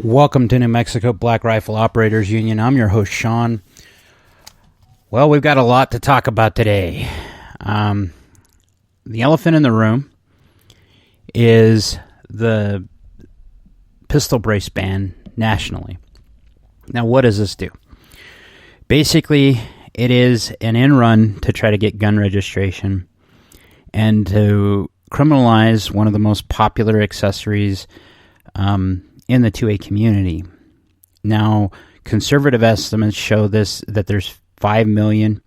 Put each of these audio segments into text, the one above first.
Welcome to New Mexico Black Rifle Operators Union. I'm your host, Sean. Well, we've got a lot to talk about today. The elephant in the room is the pistol brace ban nationally. Now, what does this do? Basically, it is an in-run to try to get gun registration and to criminalize one of the most popular accessories in the 2A community. Now, conservative estimates show that there's 5 million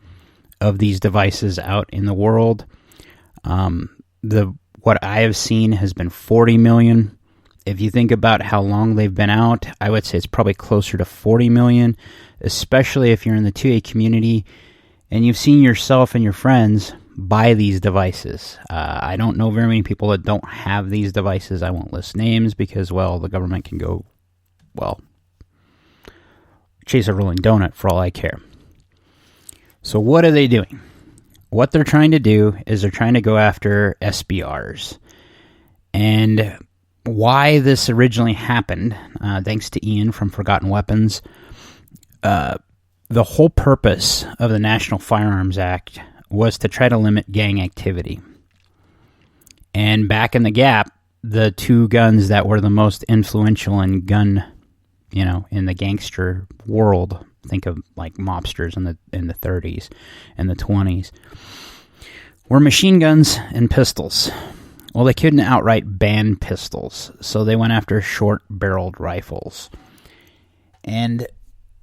of these devices out in the world. What I have seen has been 40 million. If you think about how long they've been out, I would say it's probably closer to 40 million, especially if you're in the 2A community and you've seen yourself and your friends buy these devices. I don't know very many people that don't have these devices. I won't list names because, well, the government can go, chase a rolling donut for all I care. So what are they doing? What they're trying to do is they're trying to go after SBRs. And why this originally happened, thanks to Ian from Forgotten Weapons, the whole purpose of the National Firearms Act was to try to limit gang activity. And back in the gap, the two guns that were the most influential in gun, in the gangster world, think of like mobsters in the 30s and the 20s, were machine guns and pistols. Well, they couldn't outright ban pistols, so they went after short-barreled rifles. And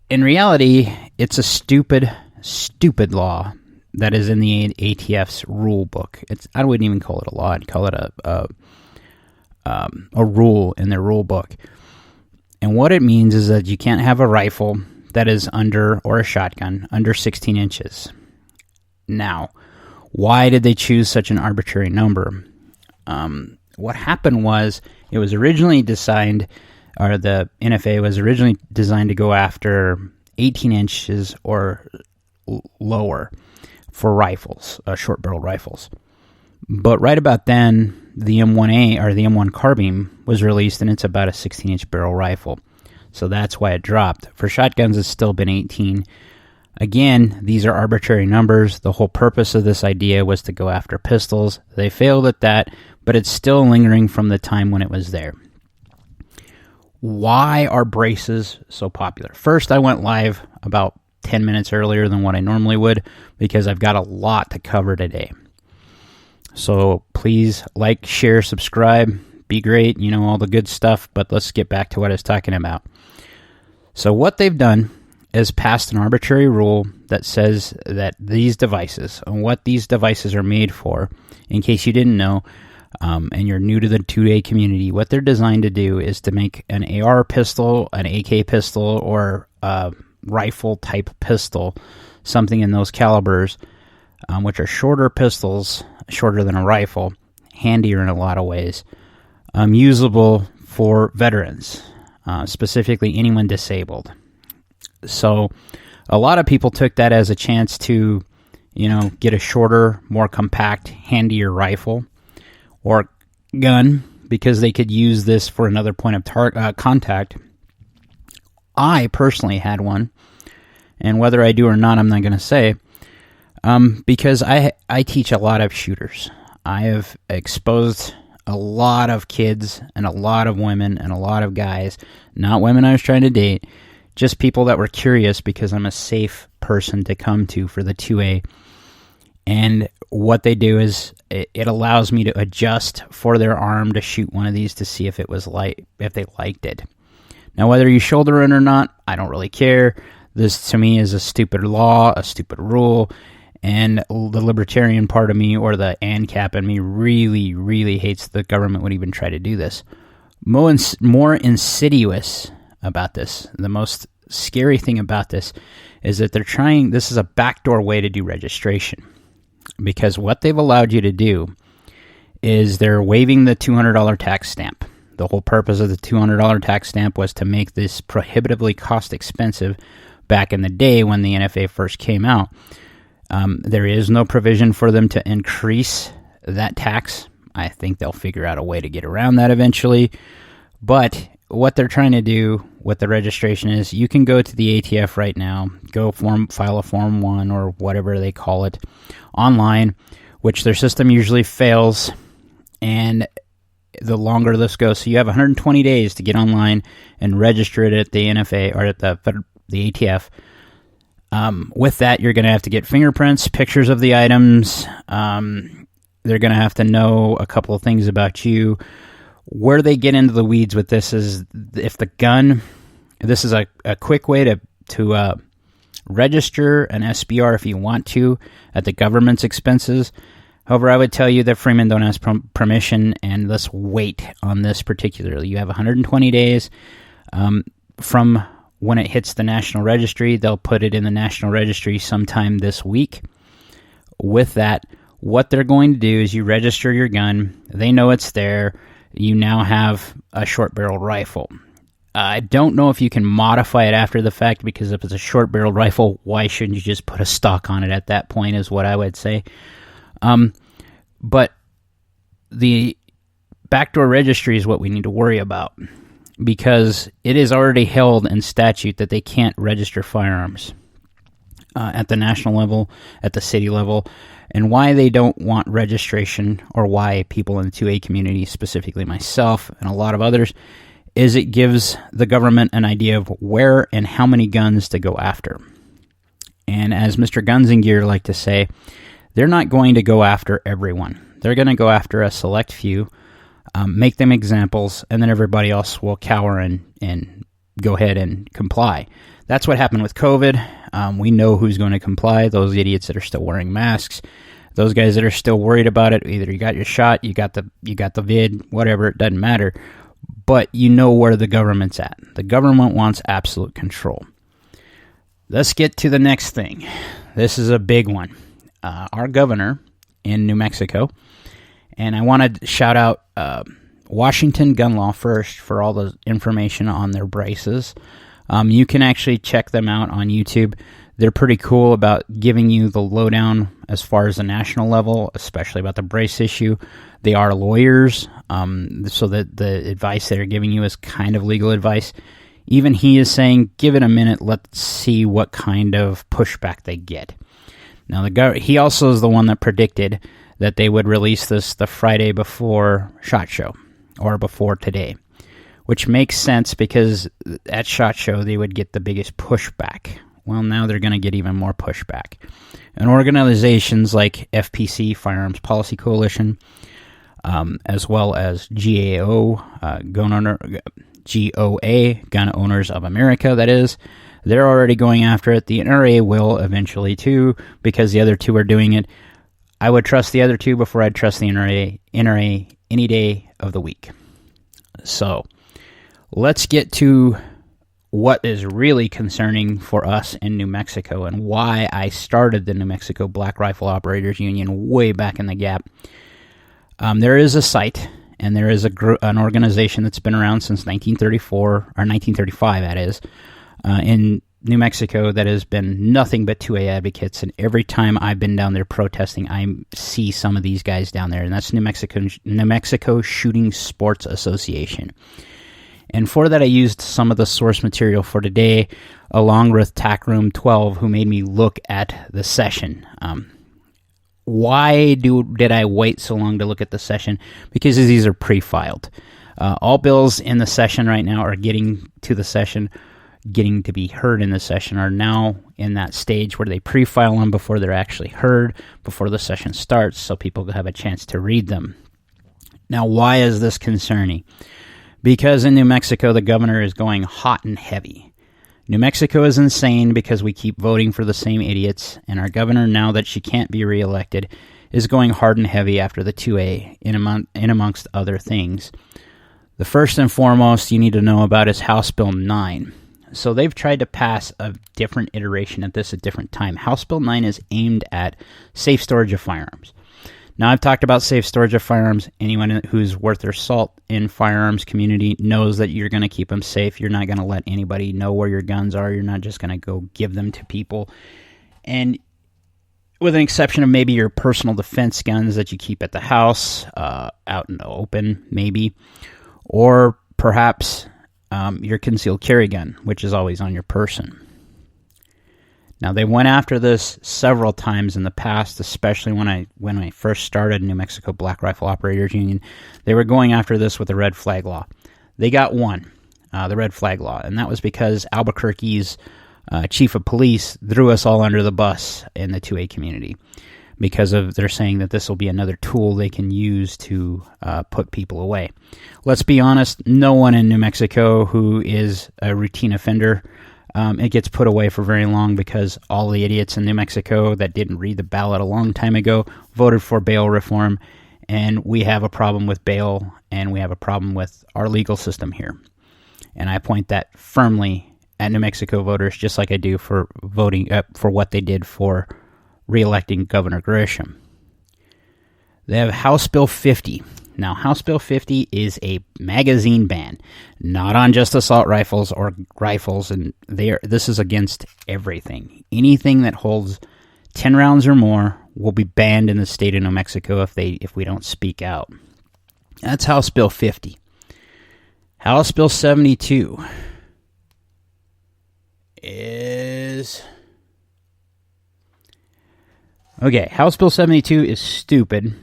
in reality, it's a stupid law that is in the ATF's rule book. I wouldn't even call it a law. I'd call it a rule in their rule book. And what it means is that you can't have a rifle that is or a shotgun, under 16 inches. Now, why did they choose such an arbitrary number? What happened was, it was originally designed, or the NFA was originally designed to go after 18 inches or lower for rifles, short-barreled rifles. But right about then, the M1A, or the M1 carbine, was released, and it's about a 16-inch barrel rifle. So that's why it dropped. For shotguns, it's still been 18. Again, these are arbitrary numbers. The whole purpose of this idea was to go after pistols. They failed at that, but it's still lingering from the time when it was there. Why are braces so popular? First, I went live about 10 minutes earlier than what I normally would because I've got a lot to cover today. So please like, share, subscribe, be great, all the good stuff, but let's get back to what I was talking about. So what they've done is passed an arbitrary rule that says that these devices, and what these devices are made for, in case you didn't know, and you're new to the 2A community, what they're designed to do is to make an AR pistol, an AK pistol, or rifle type pistol, something in those calibers, which are shorter pistols, shorter than a rifle, handier in a lot of ways, usable for veterans, specifically anyone disabled. So a lot of people took that as a chance to, get a shorter, more compact, handier rifle or gun because they could use this for another point of contact. I personally had one, and whether I do or not, I'm not going to say, because I teach a lot of shooters. I have exposed a lot of kids and a lot of women and a lot of guys, not women I was trying to date, just people that were curious because I'm a safe person to come to for the 2A. And what they do is it allows me to adjust for their arm to shoot one of these to see if if they liked it. Now, whether you shoulder it or not, I don't really care. This, to me, is a stupid law, a stupid rule, and the libertarian part of me, or the ANCAP in me, really, really hates the government would even try to do this. More insidious about this, the most scary thing about this, is that this is a backdoor way to do registration. Because what they've allowed you to do is they're waiving the $200 tax stamp. The whole purpose of the $200 tax stamp was to make this prohibitively cost expensive back in the day when the NFA first came out. There is no provision for them to increase that tax. I think they'll figure out a way to get around that eventually. But what they're trying to do with the registration is you can go to the ATF right now, file a Form 1 or whatever they call it online, which their system usually fails, and the longer this goes, so you have 120 days to get online and register it at the NFA or at the ATF. With that, you're going to have to get fingerprints, pictures of the items. They're going to have to know a couple of things about you. Where they get into the weeds with this is if the gun, this is a quick way to register an SBR if you want to at the government's expenses. However, I would tell you that Freeman don't ask permission, and let's wait on this particularly. You have 120 days from when it hits the National Registry. They'll put it in the National Registry sometime this week. With that, what they're going to do is you register your gun. They know it's there. You now have a short-barreled rifle. I don't know if you can modify it after the fact, because if it's a short-barreled rifle, why shouldn't you just put a stock on it at that point is what I would say. But the backdoor registry is what we need to worry about, because it is already held in statute that they can't register firearms at the national level, at the city level. And why they don't want registration, or why people in the 2A community, specifically myself and a lot of others, is it gives the government an idea of where and how many guns to go after. And as Mr. Guns and Gear like to say, they're not going to go after everyone. They're going to go after a select few, make them examples, and then everybody else will cower and go ahead and comply. That's what happened with COVID. We know who's going to comply. Those idiots that are still wearing masks. Those guys that are still worried about it. Either you got your shot, you got the vid, whatever, it doesn't matter. But you know where the government's at. The government wants absolute control. Let's get to the next thing. This is a big one. Our governor in New Mexico, and I want to shout out Washington Gun Law first for all the information on their braces. You can actually check them out on YouTube. They're pretty cool about giving you the lowdown as far as the national level, especially about the brace issue. They are lawyers, so that the advice they're giving you is kind of legal advice. Even he is saying, give it a minute, let's see what kind of pushback they get. Now, he also is the one that predicted that they would release this the Friday before SHOT Show, or before today, which makes sense because at SHOT Show they would get the biggest pushback. Well, now they're going to get even more pushback. And organizations like FPC, Firearms Policy Coalition, as well as GOA, Gun Owners of America, that is, they're already going after it. The NRA will eventually too, because the other two are doing it. I would trust the other two before I'd trust the NRA any day of the week. So let's get to what is really concerning for us in New Mexico and why I started the New Mexico Black Rifle Operators Union way back in the gap. There is a site, and there is an organization that's been around since 1934, or 1935, that is, in New Mexico, that has been nothing but 2A advocates, and every time I've been down there protesting, I see some of these guys down there, and that's New Mexico Shooting Sports Association. And for that, I used some of the source material for today, along with TAC Room 12, who made me look at the session. Why did I wait so long to look at the session? Because these are pre-filed. All bills in the session right now are getting to be heard in the session, are now in that stage where they pre-file them before they're actually heard, before the session starts, so people have a chance to read them. Now, why is this concerning? Because in New Mexico, the governor is going hot and heavy. New Mexico is insane because we keep voting for the same idiots, and our governor, now that she can't be reelected, is going hard and heavy after the 2A in amongst other things. The first and foremost you need to know about is House Bill 9. So they've tried to pass a different iteration at this at different time. House Bill 9 is aimed at safe storage of firearms. Now, I've talked about safe storage of firearms. Anyone who's worth their salt in firearms community knows that you're going to keep them safe. You're not going to let anybody know where your guns are. You're not just going to go give them to people. And with an exception of maybe your personal defense guns that you keep at the house, out in the open, maybe. Or perhaps your concealed carry gun, which is always on your person. Now, they went after this several times in the past, especially when I first started New Mexico Black Rifle Operators Union. They were going after this with the red flag law. They got one, the red flag law, and that was because Albuquerque's chief of police threw us all under the bus in the 2A community because of they're saying that this will be another tool they can use to put people away. Let's be honest, no one in New Mexico who is a routine offender it gets put away for very long because all the idiots in New Mexico that didn't read the ballot a long time ago voted for bail reform, and we have a problem with bail, and we have a problem with our legal system here. And I point that firmly at New Mexico voters, just like I do for voting for what they did for re-electing Governor Grisham. They have House Bill 50. Now, House Bill 50 is a magazine ban, not on just assault rifles or rifles, and this is against everything. Anything that holds 10 rounds or more will be banned in the state of New Mexico if we don't speak out. That's House Bill 50. House Bill 72 is... Okay, House Bill 72 is stupid.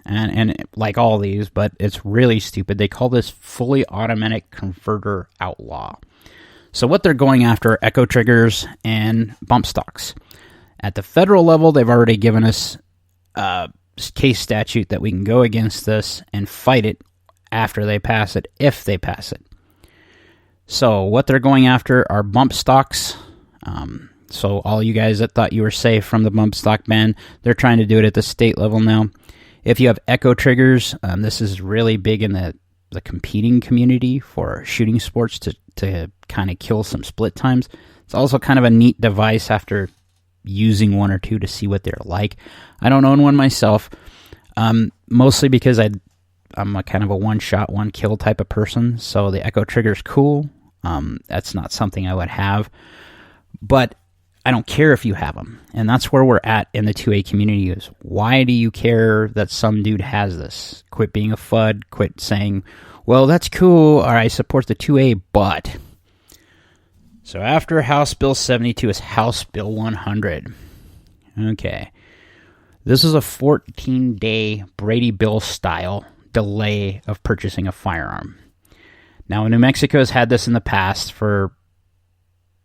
And like all these, but it's really stupid. They call this fully automatic converter outlaw. So what they're going after are echo triggers and bump stocks. At the federal level, they've already given us a case statute that we can go against this and fight it after they pass it, if they pass it. So what they're going after are bump stocks. So all you guys that thought you were safe from the bump stock ban, they're trying to do it at the state level now. If you have echo triggers, this is really big in the competing community for shooting sports to kind of kill some split times. It's also kind of a neat device after using one or two to see what they're like. I don't own one myself, mostly because I'm a kind of a one-shot, one-kill type of person, so the echo trigger's cool. That's not something I would have, but I don't care if you have them, and that's where we're at in the 2A community is, why do you care that some dude has this? Quit being a FUD, quit saying, well, that's cool, or I support the 2A, but. So after House Bill 72 is House Bill 100. Okay. This is a 14-day Brady Bill style delay of purchasing a firearm. Now, New Mexico has had this in the past for,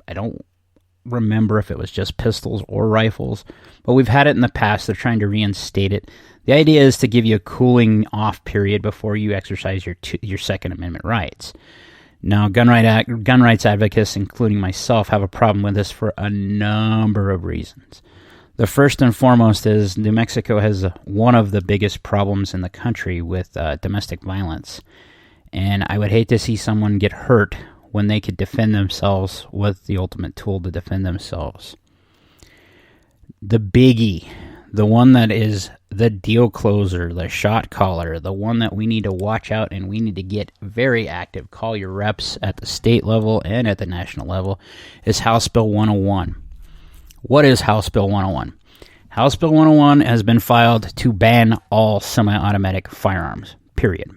I don't remember if it was just pistols or rifles, but we've had it in the past. They're trying to reinstate it. The idea is to give you a cooling off period before you exercise your Second Amendment rights. Now, gun rights advocates, including myself, have a problem with this for a number of reasons. The first and foremost is New Mexico has one of the biggest problems in the country with domestic violence, and I would hate to see someone get hurt when they could defend themselves with the ultimate tool to defend themselves. The biggie, the one that is the deal closer, the shot caller, the one that we need to watch out and we need to get very active, call your reps at the state level and at the national level, is House Bill 101. What is House Bill 101? House Bill 101 has been filed to ban all semi-automatic firearms, period.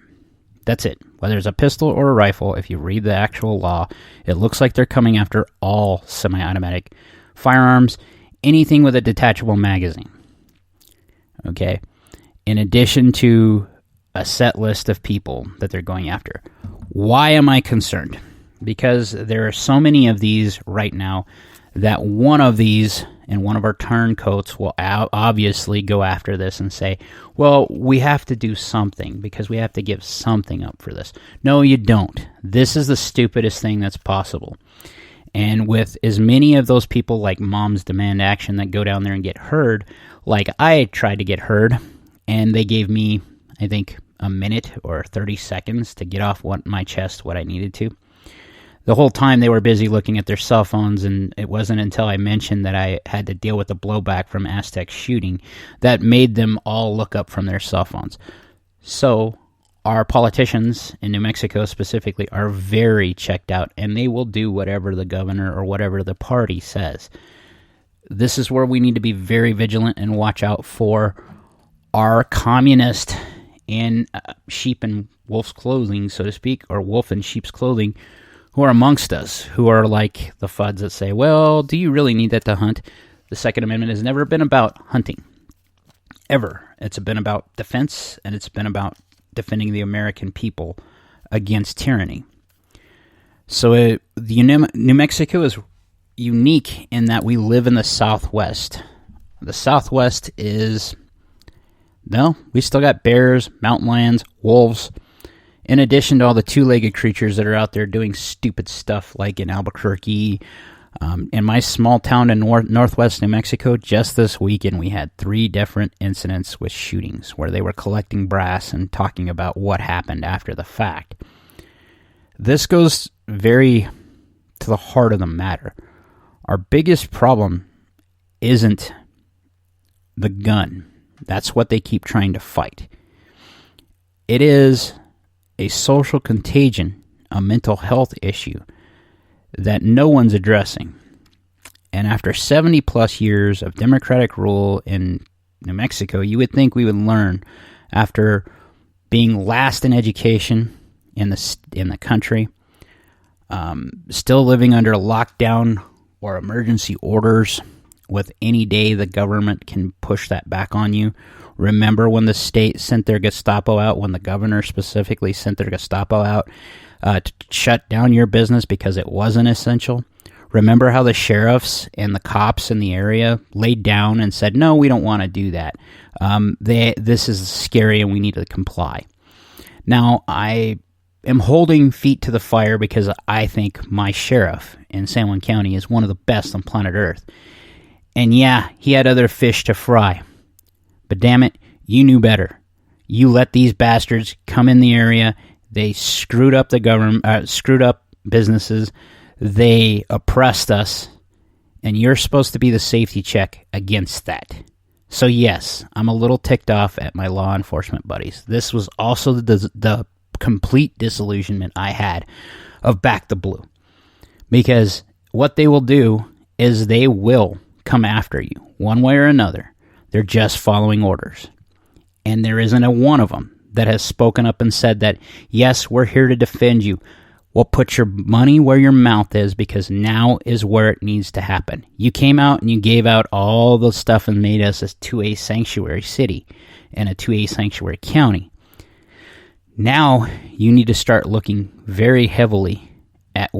That's it. Whether it's a pistol or a rifle, if you read the actual law, it looks like they're coming after all semi-automatic firearms, anything with a detachable magazine. Okay? In addition to a set list of people that they're going after. Why am I concerned? Because there are so many of these right now that one of these and one of our turncoats will obviously go after this and say, well, we have to do something because we have to give something up for this. No, you don't. This is the stupidest thing that's possible. And with as many of those people like Moms Demand Action that go down there and get heard, like I tried to get heard, and they gave me, I think, a minute or 30 seconds to get off my chest what I needed to. The whole time they were busy looking at their cell phones, and it wasn't until I mentioned that I had to deal with the blowback from Aztec shooting that made them all look up from their cell phones. So our politicians in New Mexico specifically are very checked out, and they will do whatever the governor or whatever the party says. This is where we need to be very vigilant and watch out for our communist in sheep and wolf's clothing, so to speak, or wolf in sheep's clothing, who are amongst us, who are like the FUDs that say, well, do you really need that to hunt? The Second Amendment has never been about hunting, ever. It's been about defense, and it's been about defending the American people against tyranny. So New Mexico is unique in that we live in the Southwest. The Southwest is, no, we still got bears, mountain lions, wolves, in addition to all the two-legged creatures that are out there doing stupid stuff like in Albuquerque. In my small town in northwest New Mexico, just this weekend we had 3 different incidents with shootings where they were collecting brass and talking about what happened after the fact. This goes very to the heart of the matter. Our biggest problem isn't the gun. That's what they keep trying to fight. It is a social contagion, a mental health issue that no one's addressing. And after 70 plus years of Democratic rule in New Mexico, you would think we would learn, after being last in education in the country, still living under lockdown or emergency orders, with any day the government can push that back on you. Remember when the state sent their Gestapo out, when the governor specifically sent their Gestapo out to shut down your business because it wasn't essential? Remember how the sheriffs and the cops in the area laid down and said, no, we don't want to do that. This is scary and we need to comply. Now, I am holding feet to the fire because I think my sheriff in San Juan County is one of the best on planet Earth. And yeah, he had other fish to fry. But damn it, you knew better. You let these bastards come in the area. They screwed up the government, screwed up businesses. They oppressed us. And you're supposed to be the safety check against that. So yes, I'm a little ticked off at my law enforcement buddies. This was also the complete disillusionment I had of Back the Blue. Because what they will do is they will come after you, one way or another. They're just following orders. And there isn't a one of them that has spoken up and said that, yes, we're here to defend you. Well, put your money where your mouth is, because now is where it needs to happen. You came out and you gave out all the stuff and made us a 2A sanctuary city and a 2A sanctuary county. Now you need to start looking very heavily at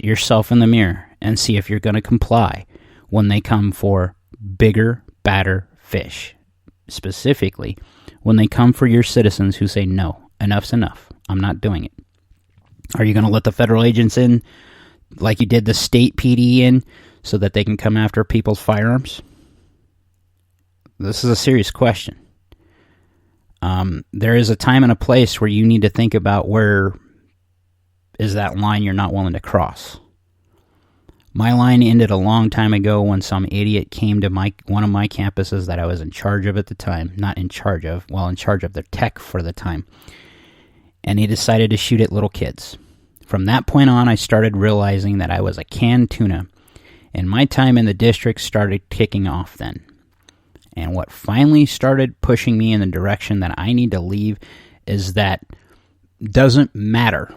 yourself in the mirror and see if you're going to comply when they come for bigger, badder fish. Specifically, when they come for your citizens who say, no, enough's enough. I'm not doing it. Are you going to let the federal agents in like you did the state PD in so that they can come after people's firearms? This is a serious question. There is a time and a place where you need to think about where is that line you're not willing to cross. My line ended a long time ago when some idiot came to one of my campuses that I was in charge of at the time. In charge of the tech for the time. And he decided to shoot at little kids. From that point on, I started realizing that I was a canned tuna. And my time in the district started kicking off then. And what finally started pushing me in the direction that I need to leave is that doesn't matter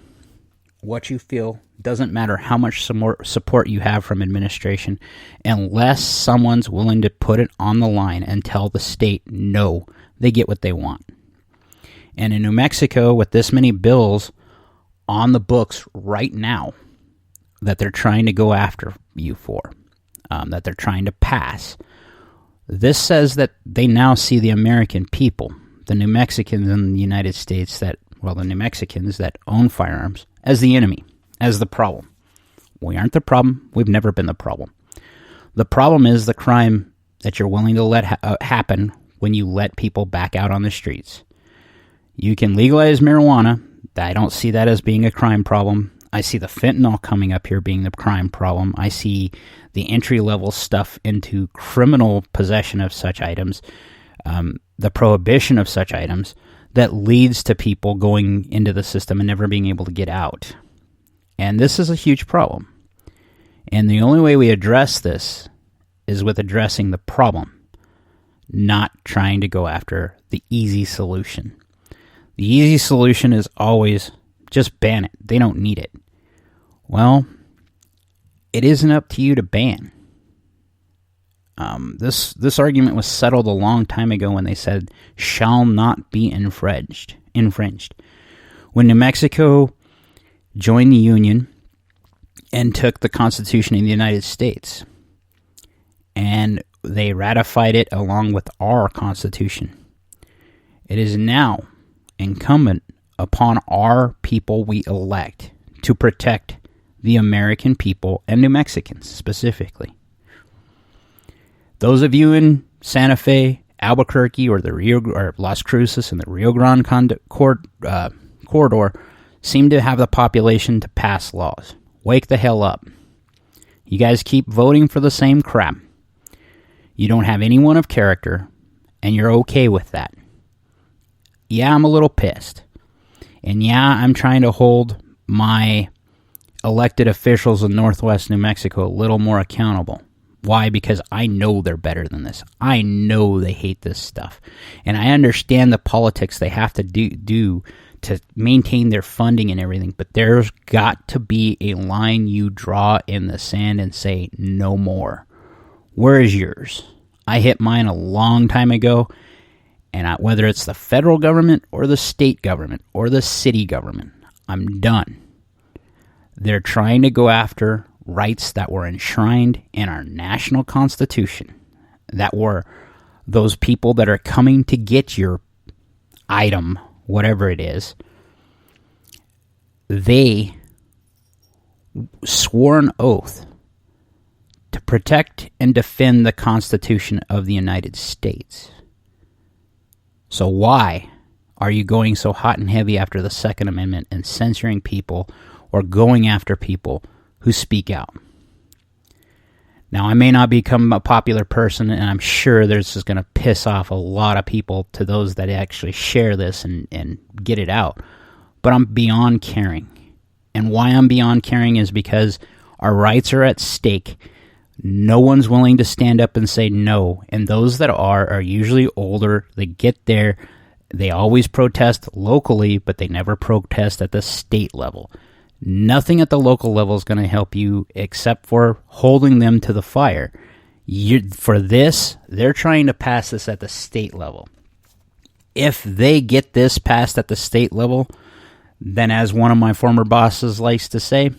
what you feel, doesn't matter how much support you have from administration, unless someone's willing to put it on the line and tell the state, no, they get what they want. And in New Mexico, with this many bills on the books right now that they're trying to go after you for, that they're trying to pass, this says that they now see the American people, the New Mexicans in the United States the New Mexicans that own firearms, as the enemy, as the problem. We aren't the problem. We've never been the problem. The problem is the crime that you're willing to let happen when you let people back out on the streets. You can legalize marijuana. I don't see that as being a crime problem. I see the fentanyl coming up here being the crime problem. I see the entry-level stuff into criminal possession of such items, the prohibition of such items, that leads to people going into the system and never being able to get out. And this is a huge problem. And the only way we address this is with addressing the problem, not trying to go after the easy solution. The easy solution is always just ban it. They don't need it. Well, it isn't up to you to ban. This argument was settled a long time ago when they said shall not be infringed. When New Mexico joined the Union and took the Constitution of the United States, and they ratified it along with our Constitution, it is now incumbent upon our people we elect to protect the American people and New Mexicans specifically. Those of you in Santa Fe, Albuquerque, or Las Cruces and the Rio Grande corridor seem to have the population to pass laws. Wake the hell up. You guys keep voting for the same crap. You don't have anyone of character, and you're okay with that. Yeah, I'm a little pissed. And yeah, I'm trying to hold my elected officials in Northwest New Mexico a little more accountable. Why? Because I know they're better than this. I know they hate this stuff. And I understand the politics they have to do to maintain their funding and everything. But there's got to be a line you draw in the sand and say, no more. Where is yours? I hit mine a long time ago. And whether it's the federal government or the state government or the city government, I'm done. They're trying to go after rights that were enshrined in our national constitution, that were those people that are coming to get your item, whatever it is. They swore an oath to protect and defend the Constitution of the United States. So why are you going so hot and heavy after the Second Amendment and censoring people or going after people who speak out? Now, I may not become a popular person, and I'm sure this is going to piss off a lot of people to those that actually share this and get it out. But I'm beyond caring. And why I'm beyond caring is because our rights are at stake. No one's willing to stand up and say no. And those that are usually older. They get there. They always protest locally, but they never protest at the state level. Nothing at the local level is going to help you except for holding them to the fire. For this, they're trying to pass this at the state level. If they get this passed at the state level, then as one of my former bosses likes to say,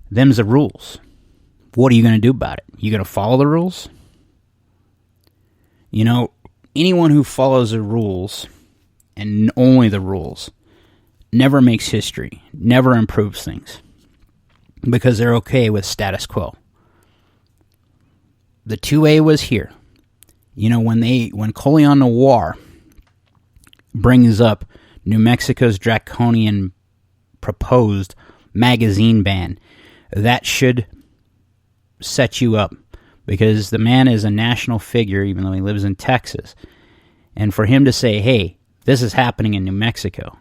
them's the rules. What are you going to do about it? You going to follow the rules? You know, anyone who follows the rules, and only the rules, never makes history, never improves things, because they're okay with status quo. The 2A was here. You know, when Colion Noir brings up New Mexico's draconian proposed magazine ban, that should set you up, because the man is a national figure, even though he lives in Texas. And for him to say, hey, this is happening in New Mexico,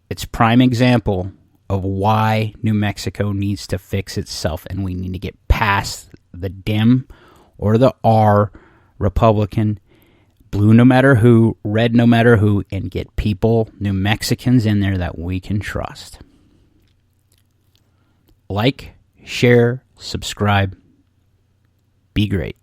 it's prime example of why New Mexico needs to fix itself, and we need to get past the Dem or the R, Republican, blue no matter who, red no matter who, and get people, New Mexicans in there that we can trust. Like, share, subscribe. Be great.